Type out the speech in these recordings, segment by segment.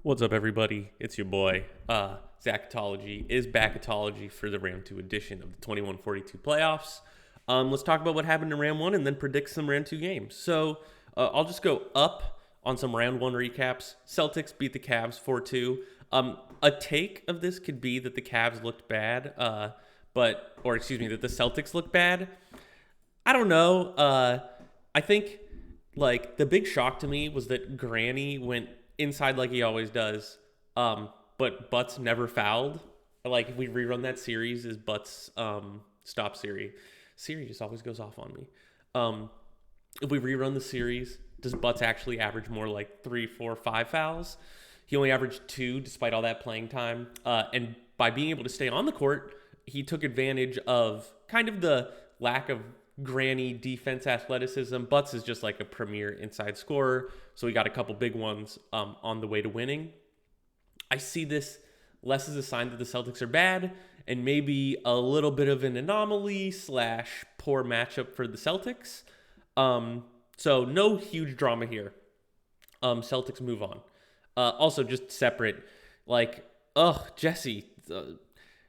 What's up, everybody? It's your boy, Zachetology is Backatology for the Round 2 edition of the 21-42 playoffs. Let's talk about what happened in Round 1 and then predict some Round 2 games. So I'll just go up on some Round 1 recaps. Celtics beat the Cavs 4-2. A take of this could be that the Cavs looked bad, that the Celtics looked bad. I don't know. I think, the big shock to me was that Granny went inside like he always does, but Butts never fouled. If we rerun that series, is Butts stop Siri. Siri just always goes off on me. If we rerun the series, does Butts actually average more like 3, 4, 5 fouls? He only averaged 2 despite all that playing time. And by being able to stay on the court, he took advantage of kind of the lack of Granny defense athleticism. Butts is just like a premier inside scorer, so he got a couple big ones on the way to winning. I see this less as a sign that the Celtics are bad and maybe a little bit of an anomaly / poor matchup for the Celtics. So no huge drama here. Celtics move on. Also, just separate, Jesse,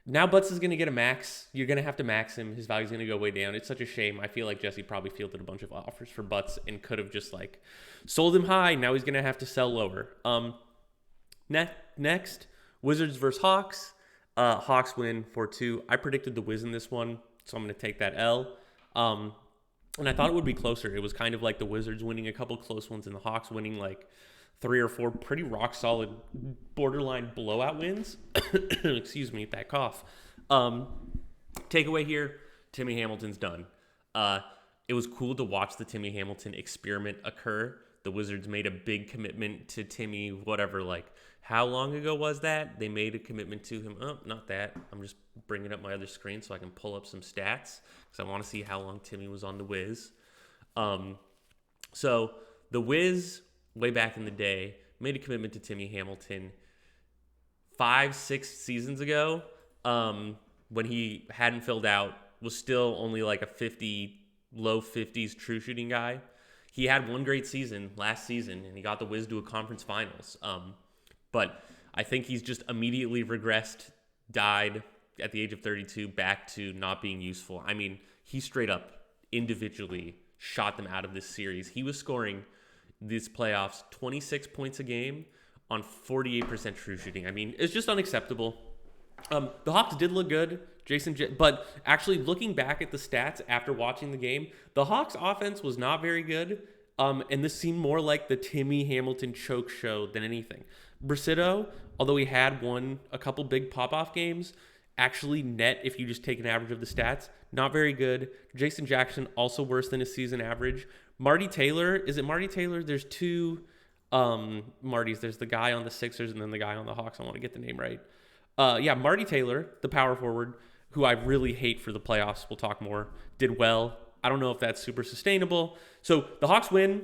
now Butts is going to get a max. You're going to have to max him. His value's going to go way down. It's such a shame. I feel like Jesse probably fielded a bunch of offers for Butts and could have just sold him high. Now he's going to have to sell lower. Next, Wizards versus Hawks. Hawks win 4-2. I predicted the Wiz in this one, so I'm going to take that L. And I thought it would be closer. It was kind of like the Wizards winning a couple close ones and the Hawks winning 3 or 4 pretty rock solid borderline blowout wins. Excuse me, that cough. Takeaway here, Timmy Hamilton's done. It was cool to watch the Timmy Hamilton experiment occur. The Wizards made a big commitment to Timmy, how long ago was that? They made a commitment to him. Oh, not that. I'm just bringing up my other screen so I can pull up some stats because I want to see how long Timmy was on the Wiz. So the Wiz, way back in the day, made a commitment to Timmy Hamilton 5-6 seasons ago, when he hadn't filled out, was still only a 50, low 50s true shooting guy. He had one great season last season, and he got the Wiz to a conference finals. But I think he's just immediately regressed, died at the age of 32, back to not being useful. I mean, he straight up individually shot them out of this series. He was scoring these playoffs 26 points a game on 48% true shooting. I mean, it's just unacceptable. The Hawks did look good, but actually looking back at the stats after watching the game, the Hawks offense was not very good. And this seemed more like the Timmy Hamilton choke show than anything. Brasido, although he had won a couple big pop-off games, actually net, if you just take an average of the stats, not very good. Jason Jackson, also worse than his season average. Marty Taylor, is it Marty Taylor? There's two Martys. There's the guy on the Sixers and then the guy on the Hawks. I want to get the name right. Marty Taylor, the power forward, who I really hate for the playoffs, we'll talk more, did well. I don't know if that's super sustainable. So the Hawks win,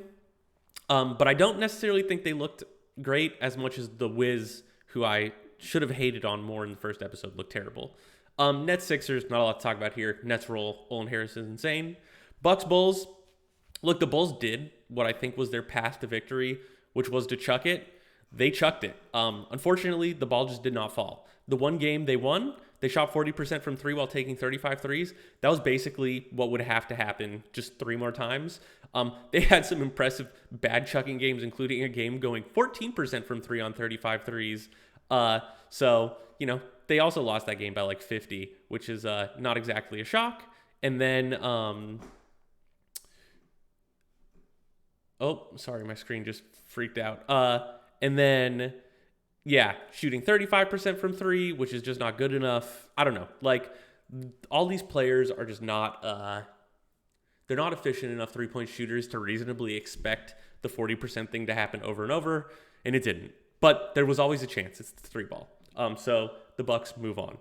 but I don't necessarily think they looked great as much as the Wiz, who I should have hated on more in the first episode, looked terrible. Nets Sixers, not a lot to talk about here. Nets roll. Olin Harrison's insane. Bucks Bulls. Look, the Bulls did what I think was their path to victory, which was to chuck it. They chucked it. Unfortunately, the ball just did not fall. The one game they won, they shot 40% from 3 while taking 35 threes. That was basically what would have to happen just 3 more times. They had some impressive bad chucking games, including a game going 14% from 3 on 35 threes. They also lost that game by 50, which is not exactly a shock. And then, sorry, my screen just freaked out. Shooting 35% from 3, which is just not good enough. I don't know. All these players are just not, they're not efficient enough three-point shooters to reasonably expect the 40% thing to happen over and over, and it didn't. But there was always a chance. It's the 3-ball. So the Bucks move on.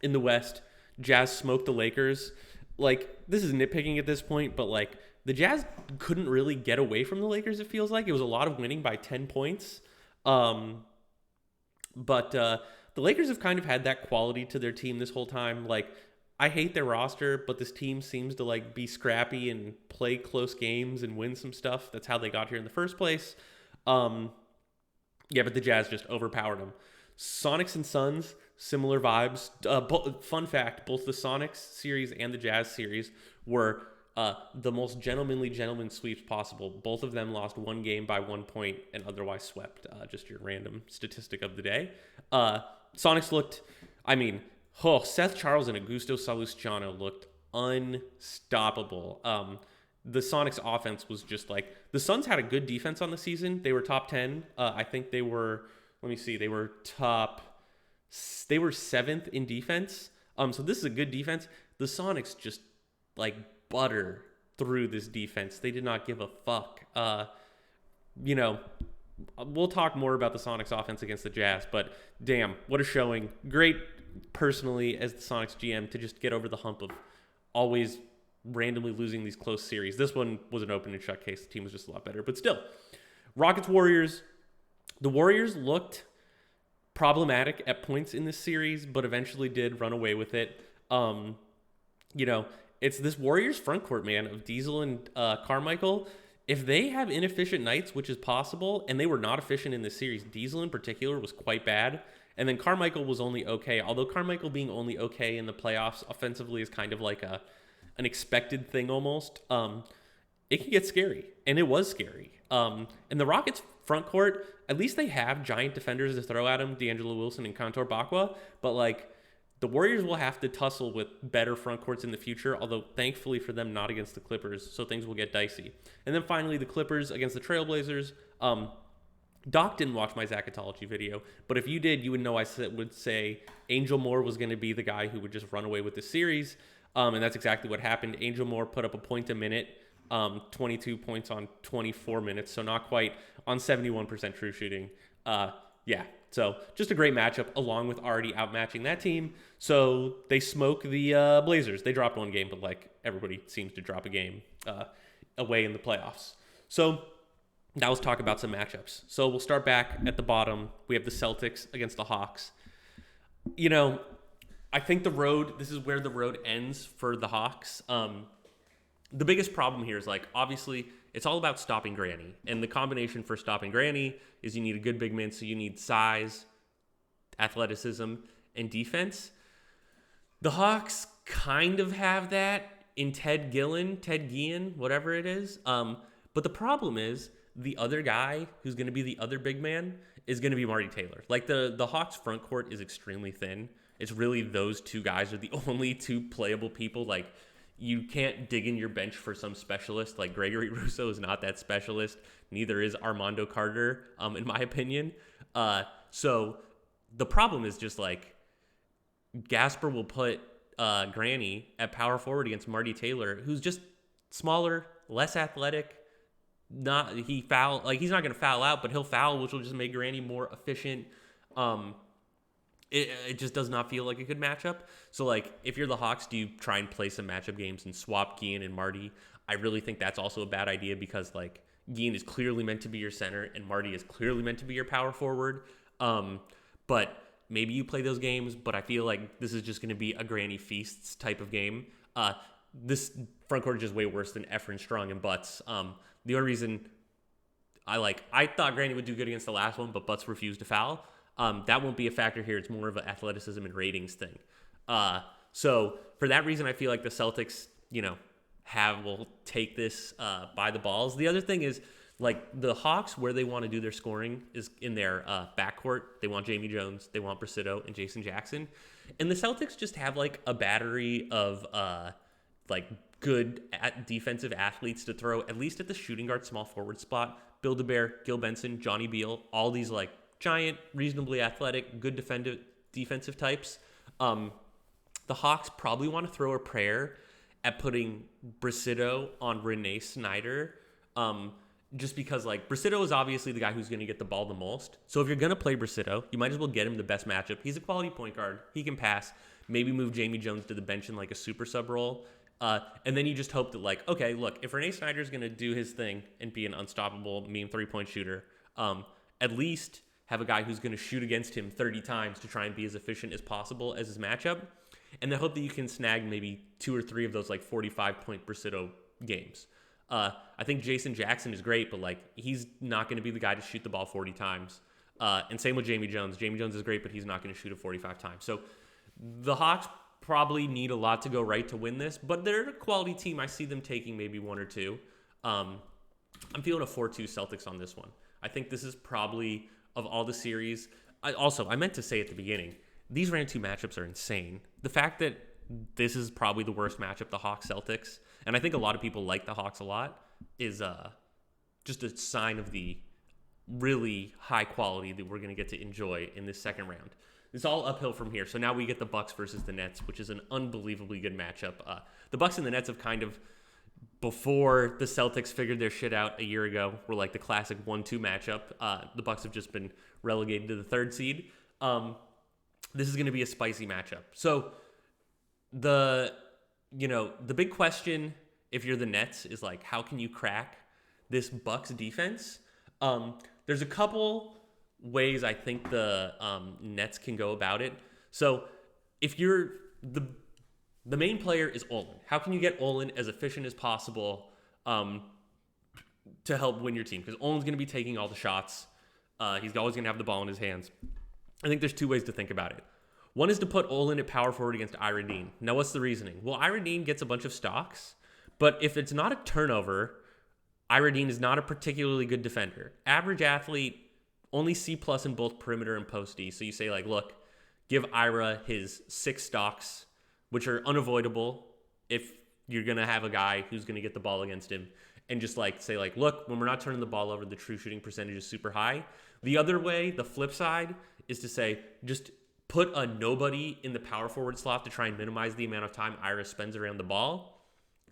In the West, Jazz smoked the Lakers. This is nitpicking at this point, but the Jazz couldn't really get away from the Lakers, it feels like. It was a lot of winning by 10 points. But the Lakers have kind of had that quality to their team this whole time. I hate their roster, but this team seems to be scrappy and play close games and win some stuff. That's how they got here in the first place. Yeah, but the Jazz just overpowered them. Sonics and Suns, similar vibes. Fun fact: both the Sonics series and the Jazz series were the most gentleman sweeps possible. Both of them lost one game by 1 point and otherwise swept. Just your random statistic of the day. Sonics looked, I mean, Seth Charles and Augusto Salustiano looked unstoppable. The Sonics offense was just like, the Suns had a good defense on the season. They were top 10. I think they were, let me see, they were seventh in defense. So this is a good defense. The Sonics just like butter through this defense. They did not give a fuck. We'll talk more about the Sonics offense against the Jazz, but damn, what a showing. Great personally as the Sonics GM to just get over the hump of always randomly losing these close series. This one was an open and shut case. The team was just a lot better, but still. Rockets Warriors. The Warriors looked problematic at points in this series, but eventually did run away with it. It's this Warriors front court, man, of Diesel and Carmichael. If they have inefficient nights, which is possible, and they were not efficient in this series, Diesel in particular was quite bad. And then Carmichael was only okay, although Carmichael being only okay in the playoffs offensively is kind of like an expected thing almost. It can get scary, and it was scary. And the Rockets front court, at least they have giant defenders to throw at them, D'Angelo Wilson and Kantor Bakwa, but like the Warriors will have to tussle with better front courts in the future, although thankfully for them, not against the Clippers, so things will get dicey. And then finally, the Clippers against the Trailblazers. Doc didn't watch my Zachetology video, but if you did, you would know I would say Angel Moore was going to be the guy who would just run away with the series, and that's exactly what happened. Angel Moore put up a point a minute, 22 points on 24 minutes, so not quite on 71% true shooting. So just a great matchup along with already outmatching that team. So they smoke the Blazers. They dropped one game, but like everybody seems to drop a game away in the playoffs. So now let's talk about some matchups. So we'll start back at the bottom. We have the Celtics against the Hawks. I think this is where the road ends for the Hawks. The biggest problem here is like, obviously, it's all about stopping Granny. And the combination for stopping Granny is you need a good big man, so you need size, athleticism, and defense. The Hawks kind of have that in Ted Guillen, whatever it is. But the problem is the other guy who's going to be the other big man is going to be Marty Taylor. Like the Hawks front court is extremely thin. It's really those two guys are the only two playable people. Like, you can't dig in your bench for some specialist. Like Gregory Russo is not that specialist. Neither is Armando Carter, in my opinion. So the problem is just like Gasper will put Granny at power forward against Marty Taylor, who's just smaller, less athletic. He's not going to foul out, but he'll foul, which will just make Granny more efficient. It just does not feel like a good matchup. So, like, if you're the Hawks, do you try and play some matchup games and swap Guillen and Marty? I really think that's also a bad idea because, like, Guillen is clearly meant to be your center and Marty is clearly meant to be your power forward. But maybe you play those games, but I feel like this is just going to be a Granny Feasts type of game. This front court is just way worse than Efren, Strong, and Butts. The only reason I thought Granny would do good against the last one, but Butts refused to foul. That won't be a factor here. It's more of an athleticism and ratings thing. So for that reason, I feel like the Celtics, will take this by the balls. The other thing is, like, the Hawks, where they want to do their scoring is in their backcourt. They want Jamie Jones, they want Brasido, and Jason Jackson. And the Celtics just have, like, a battery of, good defensive athletes to throw, at least at the shooting guard small forward spot. Build-A-Bear, Gil Benson, Johnny Beal, all these, like, giant, reasonably athletic, good defensive types. The Hawks probably want to throw a prayer at putting Brasido on Renee Snyder, just because, like, Brasido is obviously the guy who's going to get the ball the most. So if you're going to play Brasido, you might as well get him the best matchup. He's a quality point guard. He can pass. Maybe move Jamie Jones to the bench in, like, a super sub role. And then you just hope that, like, okay, look, if Renee Snyder's going to do his thing and be an unstoppable mean three-point shooter, at least have a guy who's going to shoot against him 30 times to try and be as efficient as possible as his matchup. And then hope that you can snag maybe 2 or 3 of those, like, 45-point Brasido games. I think Jason Jackson is great, but, like, he's not going to be the guy to shoot the ball 40 times. And same with Jamie Jones. Jamie Jones is great, but he's not going to shoot it 45 times. So the Hawks probably need a lot to go right to win this, but they're a quality team. I see them taking maybe one or two. I'm feeling a 4-2 Celtics on this one. I think this is probably, of all the series. I meant to say at the beginning, these round 2 matchups are insane. The fact that this is probably the worst matchup, the Hawks-Celtics, and I think a lot of people like the Hawks a lot, is just a sign of the really high quality that we're going to get to enjoy in this second round. It's all uphill from here. So now we get the Bucks versus the Nets, which is an unbelievably good matchup. The Bucks and the Nets have kind of, before the Celtics figured their shit out a year ago, were like the classic 1-2 matchup. The Bucks have just been relegated to the 3rd seed. This is going to be a spicy matchup. So the big question, if you're the Nets, is like, how can you crack this Bucks defense? There's a couple ways I think the Nets can go about it. So if you're the main player is Olin. How can you get Olin as efficient as possible to help win your team? Because Olin's going to be taking all the shots. He's always going to have the ball in his hands. I think there's 2 ways to think about it. One is to put Olin at power forward against Ira Dean. Now, what's the reasoning? Well, Ira Dean gets a bunch of stocks, but if it's not a turnover, Ira Dean is not a particularly good defender. Average athlete, only C+ in both perimeter and post D. So you say, like, look, give Ira his 6 stocks, which are unavoidable if you're going to have a guy who's going to get the ball against him, and just like say, like, look, when we're not turning the ball over, the true shooting percentage is super high. The other way, the flip side, is to say, just put a nobody in the power forward slot to try and minimize the amount of time Ira spends around the ball,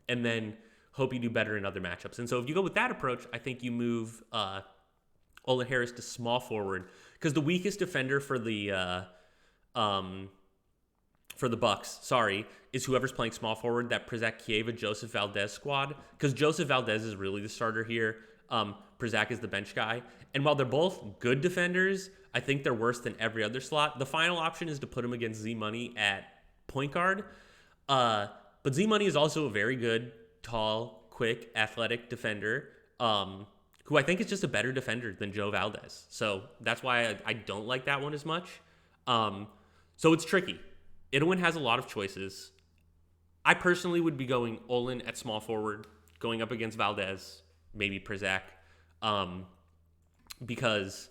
and then hope you do better in other matchups. And so if you go with that approach, I think you move Olin Harris to small forward, because the weakest defender for the Bucks, is whoever's playing small forward, that Przak Kieva, Joseph Valdez squad, because Joseph Valdez is really the starter here. Przak is the bench guy. And while they're both good defenders, I think they're worse than every other slot. The final option is to put him against Z-Money at point guard. But Z-Money is also a very good, tall, quick, athletic defender, who I think is just a better defender than Joe Valdez. So that's why I don't like that one as much. So it's tricky. Idwin has a lot of choices. I personally would be going Olin at small forward, going up against Valdez, maybe Przak, because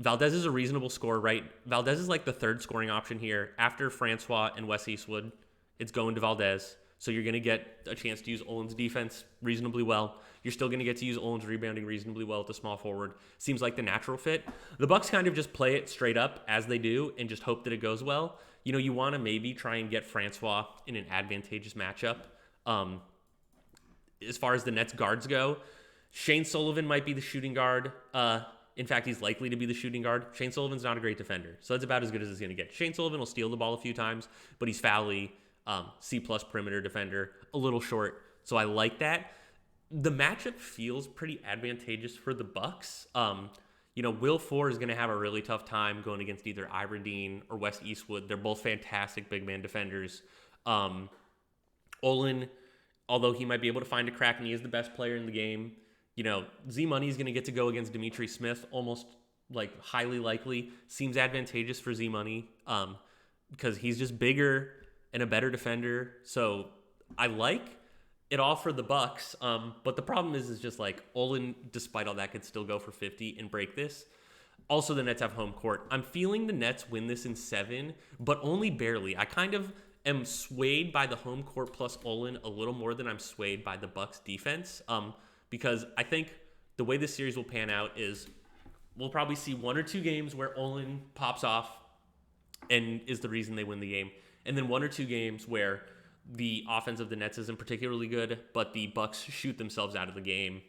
Valdez is a reasonable scorer, right? Valdez is like the 3rd scoring option here. After Francois and Wes Eastwood, it's going to Valdez. So you're going to get a chance to use Olin's defense reasonably well. You're still going to get to use Olin's rebounding reasonably well at the small forward. Seems like the natural fit. The Bucks kind of just play it straight up as they do and just hope that it goes well. You know, you want to maybe try and get Francois in an advantageous matchup. As far as the Nets guards go, Shane Sullivan might be the shooting guard. In fact, he's likely to be the shooting guard. Shane Sullivan's not a great defender, so that's about as good as it's going to get. Shane Sullivan will steal the ball a few times, but he's foully, C+ perimeter defender, a little short, so I like that. The matchup feels pretty advantageous for the Bucks. Will Ford is going to have a really tough time going against either Ira Dean or Wes Eastwood. They're both fantastic big man defenders. Olin, although he might be able to find a crack and he is the best player in the game, Z-Money is going to get to go against Dimitri Smith, almost like highly likely. Seems advantageous for Z-Money because he's just bigger and a better defender. So I like it all for the Bucks. But the problem is just like Olin, despite all that, could still go for 50 and break this. Also, the Nets have home court. I'm feeling the Nets win this in 7, but only barely. I kind of am swayed by the home court plus Olin a little more than I'm swayed by the Bucks defense. Because I think the way this series will pan out is we'll probably see 1 or 2 games where Olin pops off and is the reason they win the game. And then 1 or 2 games where the offense of the Nets isn't particularly good, but the Bucks shoot themselves out of the game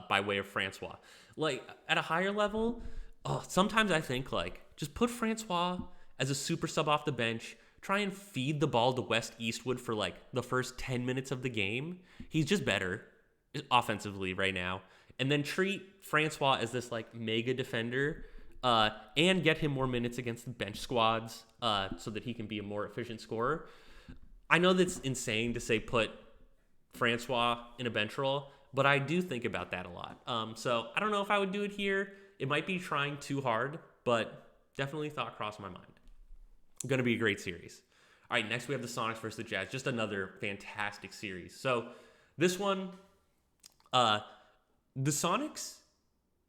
by way of Francois. Like, at a higher level, sometimes I think, like, just put Francois as a super sub off the bench, try and feed the ball to Wes Eastwood for, like, the first 10 minutes of the game. He's just better offensively right now. And then treat Francois as this, like, mega defender and get him more minutes against the bench squads so that he can be a more efficient scorer. I know that's insane to say put Francois in a bench role, but I do think about that a lot. So I don't know if I would do it here. It might be trying too hard, but definitely thought crossed my mind. Going to be a great series. All right, next we have the Sonics versus the Jazz. Just another fantastic series. So this one, the Sonics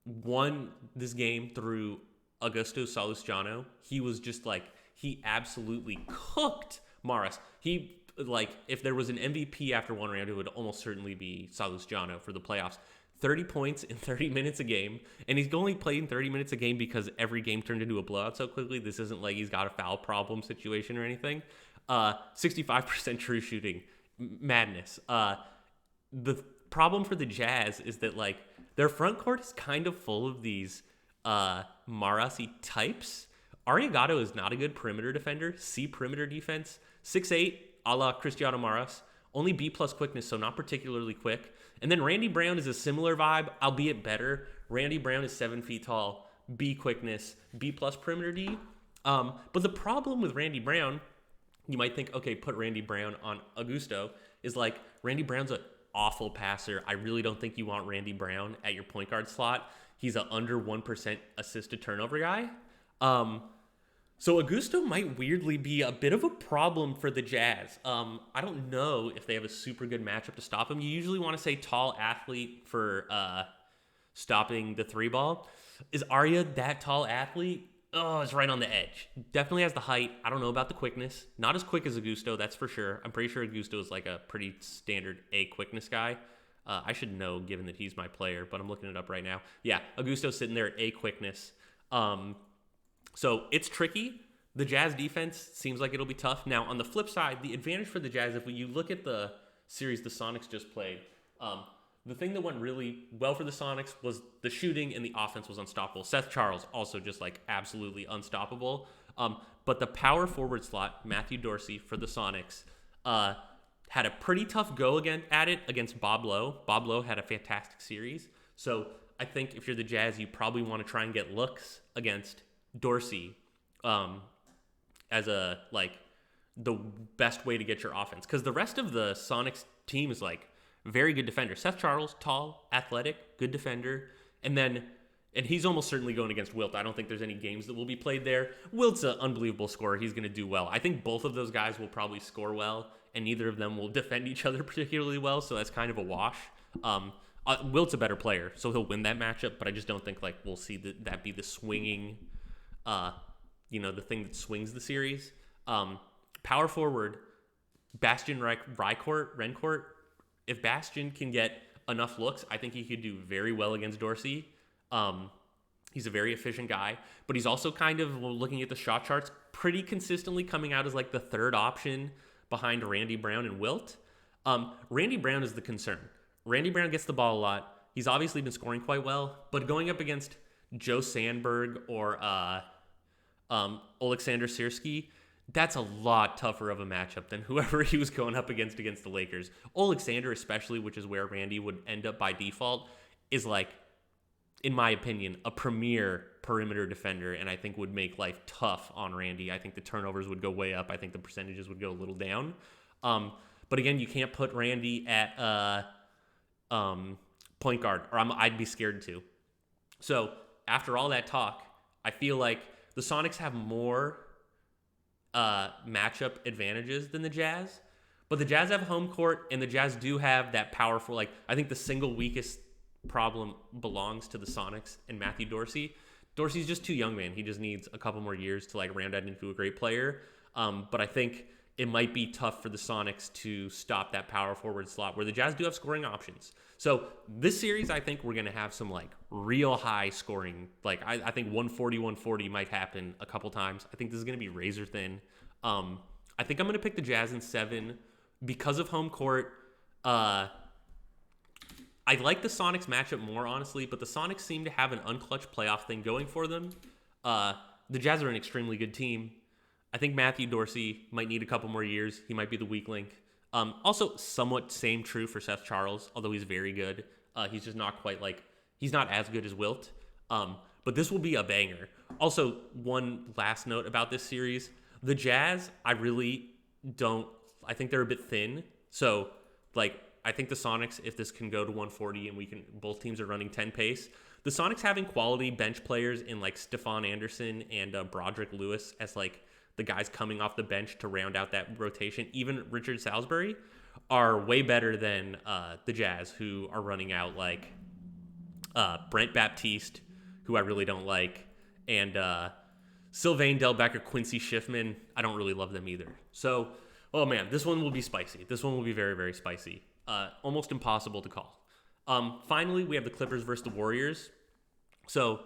won this game through Augusto Salustiano. He was just like, he absolutely cooked Maras. He, like, if there was an MVP after one round, it would almost certainly be Salustiano for the playoffs. 30 points in 30 minutes a game, and he's only played in 30 minutes a game because every game turned into a blowout so quickly. This isn't like he's got a foul problem situation or anything. 65% true shooting. Madness. The problem for the Jazz is that, like, their front court is kind of full of these Marasi types. Arriagato is not a good perimeter defender. C perimeter defense. 6'8", a la Cristiano Maras. Only B plus quickness, so not particularly quick. And then Randy Brown is a similar vibe, albeit better. Randy Brown is 7 feet tall, B quickness, B plus perimeter D. But the problem with Randy Brown, you might think, okay, put Randy Brown on Augusto, is like Randy Brown's an awful passer. I really don't think you want Randy Brown at your point guard slot. He's an under 1% assist to turnover guy. So Augusto might weirdly be a bit of a problem for the Jazz. I don't know if they have a super good matchup to stop him. You usually want to say tall athlete for stopping the three ball. Is Arya that tall athlete? Oh, it's right on the edge. Definitely has the height. I don't know about the quickness. Not as quick as Augusto, that's for sure. I'm pretty sure Augusto is like a pretty standard A quickness guy. I should know given that he's my player, but I'm looking it up right now. Yeah, Augusto's sitting there at A quickness. So it's tricky. The Jazz defense seems like it'll be tough. Now, on the flip side, the advantage for the Jazz, if you look at the series the Sonics just played, the thing that went really well for the Sonics was the shooting, and the offense was unstoppable. Seth Charles also just like absolutely unstoppable. But the power forward slot, Matthew Dorsey for the Sonics, had a pretty tough go at it against Bob Lowe. Bob Lowe had a fantastic series. So I think if you're the Jazz, you probably want to try and get looks against Dorsey as a, like, the best way to get your offense. Because the rest of the Sonics team is, like, very good defender. Seth Charles, tall, athletic, good defender. And he's almost certainly going against Wilt. I don't think there's any games that will be played there. Wilt's an unbelievable scorer. He's going to do well. I think both of those guys will probably score well, and neither of them will defend each other particularly well, so that's kind of a wash. Wilt's a better player, so he'll win that matchup, but I just don't think, like, we'll see that be the swinging, the thing that swings the series. Power forward, Bastian Rencourt. If Bastian can get enough looks, I think he could do very well against Dorsey. He's a very efficient guy, but he's also kind of, looking at the shot charts, pretty consistently coming out as like the third option behind Randy Brown and Wilt. Randy Brown is the concern. Randy Brown gets the ball a lot. He's obviously been scoring quite well, but going up against Joe Sandberg or Oleksandr Sirski, that's a lot tougher of a matchup than whoever he was going up against the Lakers. Oleksandr especially, which is where Randy would end up by default, is like, in my opinion, a premier perimeter defender, and I think would make life tough on Randy. I think the turnovers would go way up. I think the percentages would go a little down. But again, you can't put Randy at point guard, or I'd be scared to. So after all that talk, I feel like the Sonics have more matchup advantages than the Jazz, but the Jazz have home court, and the Jazz do have that powerful, like, I think the single weakest problem belongs to the Sonics and Matthew Dorsey. Dorsey's just too young, man. He just needs a couple more years to, like, round out into a great player. But I think it might be tough for the Sonics to stop that power forward slot where the Jazz do have scoring options. So this series, I think we're going to have some, like, real high scoring. Like, I think 140 might happen a couple times. I think this is going to be razor thin. I think I'm going to pick the Jazz in 7 because of home court. I like the Sonics matchup more, honestly, but the Sonics seem to have an unclutched playoff thing going for them. The Jazz are an extremely good team. I think Matthew Dorsey might need a couple more years. He might be the weak link. Also, somewhat same true for Seth Charles, although he's very good. He's just not quite like, he's not as good as Wilt. But this will be a banger. Also, one last note about this series. The Jazz, I think they're a bit thin. So, like, I think the Sonics, if this can go to 140 and both teams are running 10 pace, the Sonics having quality bench players in like Stephon Anderson and Broderick Lewis as like the guys coming off the bench to round out that rotation, even Richard Salisbury, are way better than the Jazz, who are running out like Brent Baptiste, who I really don't like, and Sylvain Delbecq, Quincy Schiffman. I don't really love them either. So, oh man, this one will be spicy. This one will be very, very spicy. Almost impossible to call. Finally, we have the Clippers versus the Warriors. So,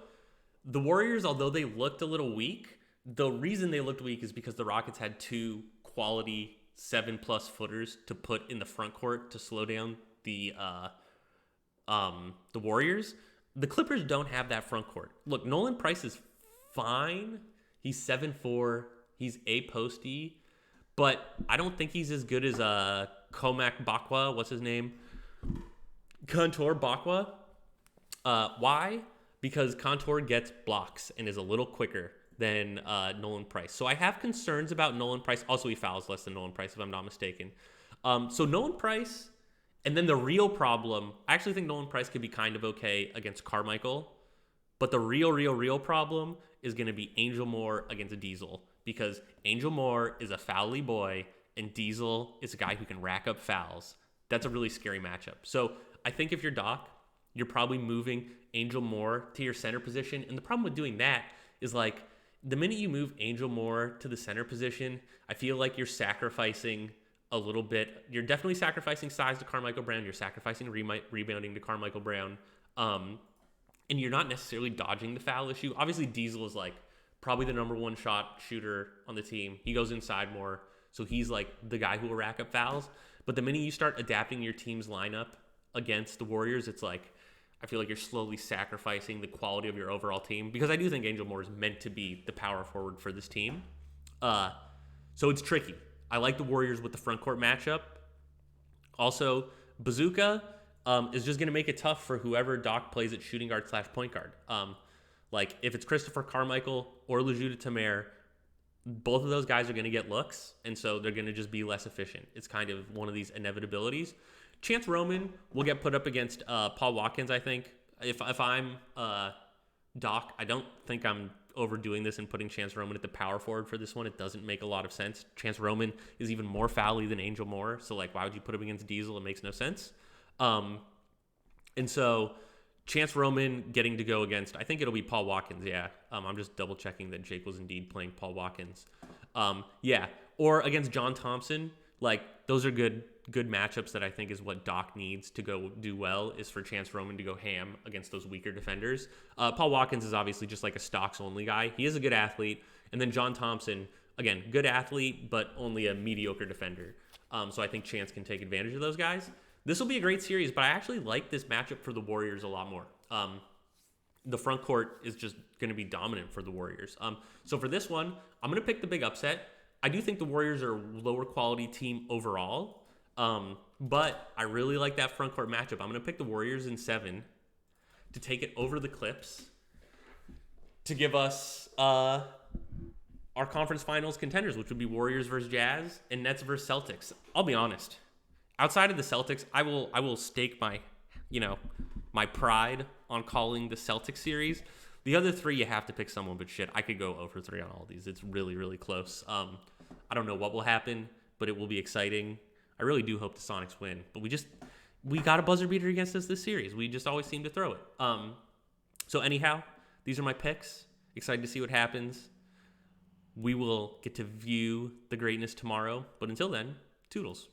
the Warriors, although they looked a little weak, the reason they looked weak is because the Rockets had two quality 7+ footers to put in the front court to slow down the Warriors. The Clippers don't have that front court. Look, Nolan Price is fine. He's 7'4". He's a posty, but I don't think he's as good as Comac Bakwa. What's his name? Contour Bakwa. Why? Because Contour gets blocks and is a little quicker than Nolan Price. So I have concerns about Nolan Price. Also, he fouls less than Nolan Price, if I'm not mistaken. So Nolan Price, and then the real problem, I actually think Nolan Price could be kind of okay against Carmichael, but the real problem is going to be Angel Moore against Diesel, because Angel Moore is a foul-y boy, and Diesel is a guy who can rack up fouls. That's a really scary matchup. So I think if you're Doc, you're probably moving Angel Moore to your center position. And the problem with doing that is, like, the minute you move Angel Moore to the center position, I feel like you're sacrificing a little bit. You're definitely sacrificing size to Carmichael Brown. You're sacrificing rebounding to Carmichael Brown. And you're not necessarily dodging the foul issue. Obviously, Diesel is, like, probably the number one shot shooter on the team. He goes inside more, so he's, like, the guy who will rack up fouls. But the minute you start adapting your team's lineup against the Warriors, it's like, I feel like you're slowly sacrificing the quality of your overall team, because I do think Angel Moore is meant to be the power forward for this team. So it's tricky. I like the Warriors with the front court matchup. Also, Bazooka is just going to make it tough for whoever Doc plays at shooting guard / point guard. Like, if it's Christopher Carmichael or Lejuda Tamer, both of those guys are going to get looks, and so they're going to just be less efficient. It's kind of one of these inevitabilities. Chance Roman will get put up against Paul Watkins, I think. If I'm Doc, I don't think I'm overdoing this and putting Chance Roman at the power forward for this one. It doesn't make a lot of sense. Chance Roman is even more foul-y than Angel Moore, so, like, why would you put him against Diesel? It makes no sense. And so Chance Roman getting to go against, I think it'll be Paul Watkins, yeah. I'm just double-checking that Jake was indeed playing Paul Watkins. Yeah, or against John Thompson. Like, those are good matchups that I think is what Doc needs to go do well, is for Chance Roman to go ham against those weaker defenders. Paul Watkins is obviously just like a stocks-only guy. He is a good athlete. And then John Thompson, again, good athlete, but only a mediocre defender. So I think Chance can take advantage of those guys. This will be a great series, but I actually like this matchup for the Warriors a lot more. The front court is just going to be dominant for the Warriors. So for this one, I'm going to pick the big upset. I do think the Warriors are a lower quality team overall, but I really like that front court matchup. I'm going to pick the Warriors in 7 to take it over the Clips to give us our conference finals contenders, which would be Warriors versus Jazz and Nets versus Celtics. I'll be honest. Outside of the Celtics, I will stake my pride on calling the Celtics series. The other three, you have to pick someone, but shit, I could go 0 for 3 on all these. It's really, really close. I don't know what will happen, but it will be exciting. I really do hope the Sonics win, but we got a buzzer beater against us this series. We just always seem to throw it. So anyhow, these are my picks. Excited to see what happens. We will get to view the greatness tomorrow, but until then, toodles.